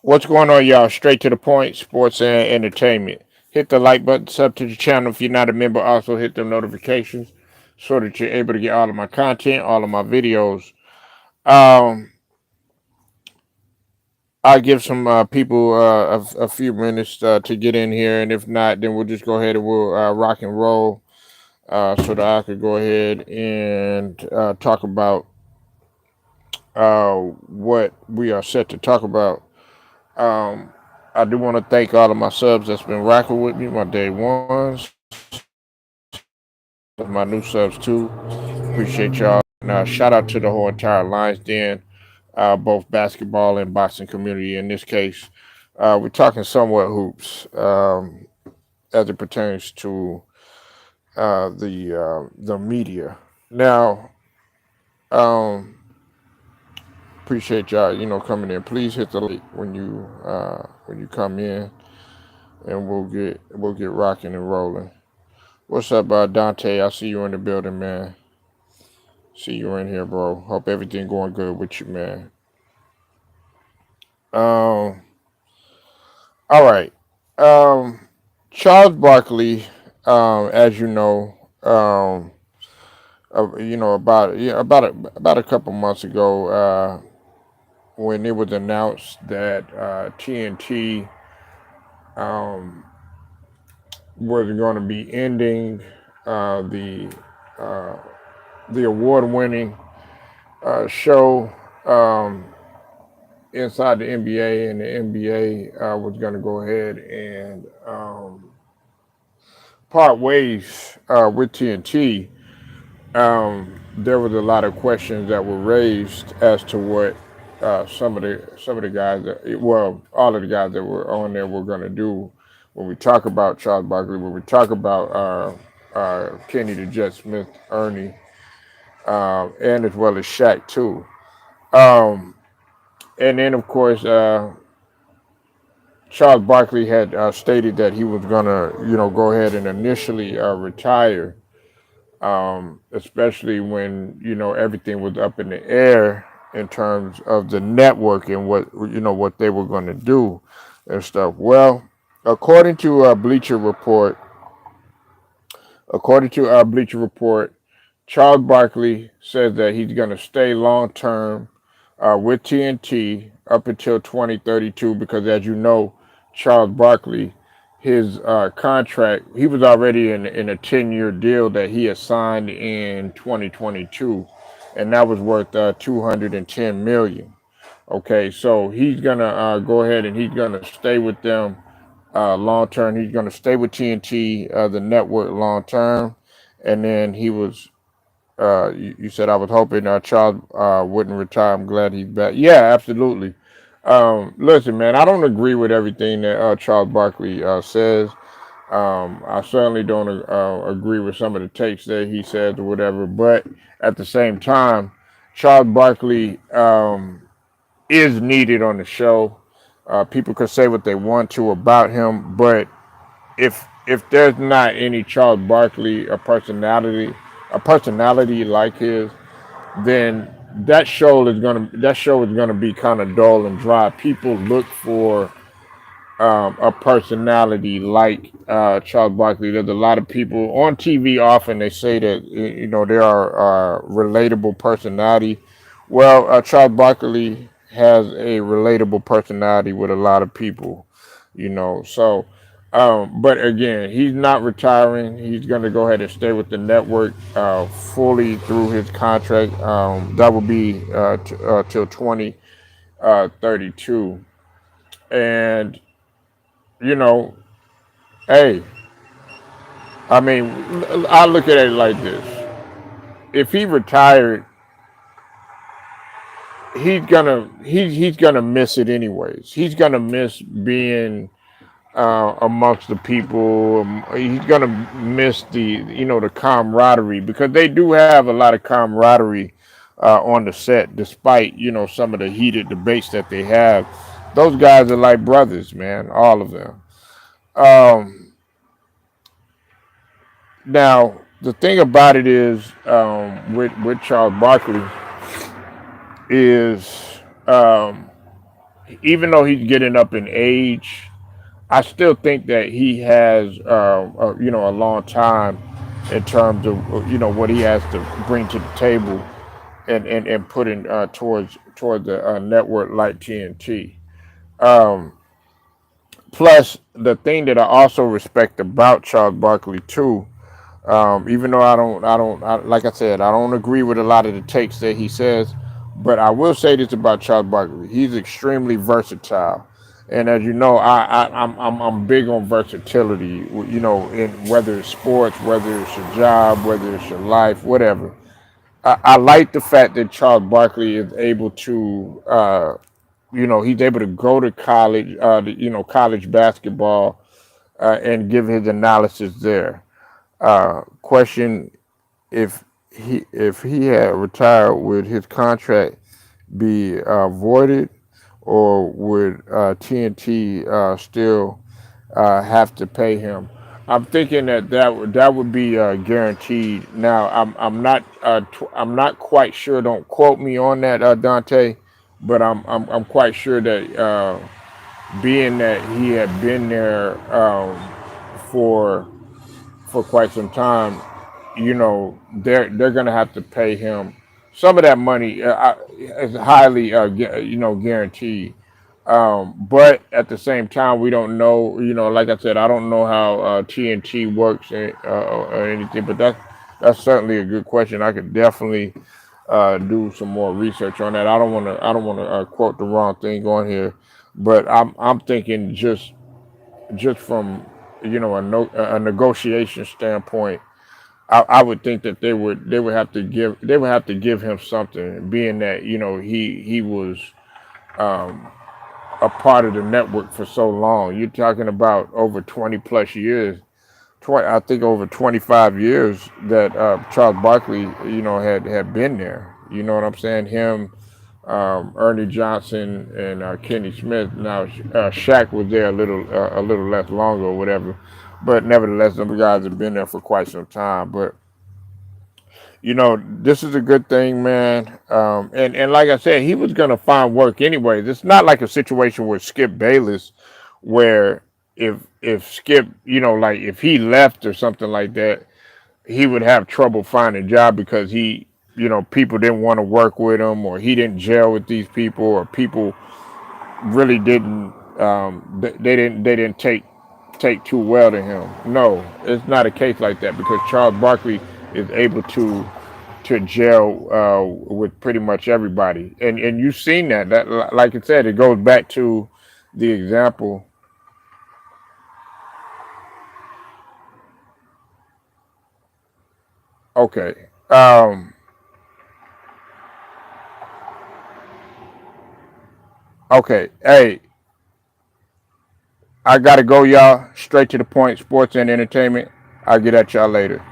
What's going on, y'all? Straight to the point, sports and entertainment. Hit the like button, sub to the channel if you're not a member. Also, hit the notifications so that you're able to get all of my content, all of my videos. Um, I'll give some people a few minutes to get in here, and if not, then we'll just go ahead and we'll rock and roll so that I could go ahead and talk about what we are set to talk about. Um, I do want to thank all of my subs that's been rocking with me, my day ones, my new subs too. Appreciate y'all. And shout out to the whole entire Lions Den, both basketball and boxing community. In this case, we're talking somewhat hoops as it pertains to the media. Now, um, appreciate y'all, coming in. Please hit the like when you come in, and we'll get rocking and rolling. What's up, Dante? I see you in the building, man. See you in here, bro. Hope everything going good with you, man. Um, all right. Um, Charles Barkley, as you know, about a couple months ago, when it was announced that TNT um, was going to be ending uh, the uh, the award-winning show um, inside the NBA, and the NBA was going to go ahead and part ways with TNT. There was a lot of questions that were raised as to what some of the guys that, well, all of the guys that were on there were going to do when we talk about Charles Barkley, when we talk about Kenny the Jet Smith, Ernie, and as well as Shaq too. Um, and then of course Charles Barkley had stated that he was gonna, go ahead and initially retire, especially when everything was up in the air in terms of the network and what they were going to do and stuff. Well, according to Bleacher Report, Charles Barkley says that he's going to stay long term with TNT up until 2032 because, as you know, Charles Barkley, his contract, he was already in a 10-year deal that he had signed in 2022, and that was worth 210 million. Okay, so he's gonna go ahead and he's gonna stay with them long term. He's gonna stay with TNT, the network, long term, and then he was you said I was hoping Charles wouldn't retire. I'm glad he's back. Yeah, absolutely. Listen, man, I don't agree with everything that Charles Barkley says. I certainly don't agree with some of the takes that he says or whatever. But at the same time, Charles Barkley is needed on the show. People could say what they want to about him, but if there's not any Charles Barkley, a personality like his, then that show is gonna be kind of dull and dry. People look for a personality like Charles Barkley. There's a lot of people on TV. Often they say that there are relatable personality. Well, Charles Barkley has a relatable personality with a lot of people. So. But again, he's not retiring. He's going to go ahead and stay with the network fully through his contract. That will be till 2032. And you know, hey, I mean, I look at it like this: if he retired, he's gonna miss it anyways. He's gonna miss being amongst the people. He's gonna miss the camaraderie because they do have a lot of camaraderie on the set, despite some of the heated debates that they have. Those guys are like brothers, man, all of them. Um, Now, the thing about it is, with Charles Barkley is, um, even though he's getting up in age, I still think that he has, a long time in terms of what he has to bring to the table and put in towards the network like TNT. Um, Plus, the thing that I also respect about Charles Barkley too, even though like I said, I don't agree with a lot of the takes that he says, but I will say this about Charles Barkley: he's extremely versatile, and as you know, I'm big on versatility. In whether it's sports, whether it's your job, whether it's your life, whatever. I like the fact that Charles Barkley is able to, he's able to go to college, college basketball, and give his analysis there. Question: if he had retired, would his contract be voided, or would TNT still have to pay him? I'm thinking that would be guaranteed. Now, I'm not quite sure. Don't quote me on that, Dante, but I'm quite sure that being that he had been there for quite some time, they're gonna have to pay him some of that money. Is highly guaranteed. But at the same time, we don't know. Like I said, I don't know how TNT works, or anything. But that's certainly a good question. I could definitely do some more research on that. I don't want to quote the wrong thing on here, but I'm thinking just from a negotiation standpoint. I would think that they would have to give him something, being that he was um, a part of the network for so long. You're talking about over 20 plus years. I think over 25 years that Charles Barkley, had been there. You know what I'm saying? Him, Ernie Johnson, and Kenny Smith. Now, Shaq was there a little less longer or whatever, but nevertheless, them guys have been there for quite some time. But this is a good thing, man. And like I said, he was gonna find work anyways. It's not like a situation with Skip Bayless, where if Skip, like if he left or something like that, he would have trouble finding a job because people didn't want to work with him, or he didn't gel with these people, or people really didn't, they didn't take too well to him. No, it's not a case like that because Charles Barkley is able to gel with pretty much everybody, and you've seen that. That, like I said, it goes back to the example. Okay. Okay. Hey, I gotta go, y'all. Straight to the point. Sports and entertainment. I'll get at y'all later.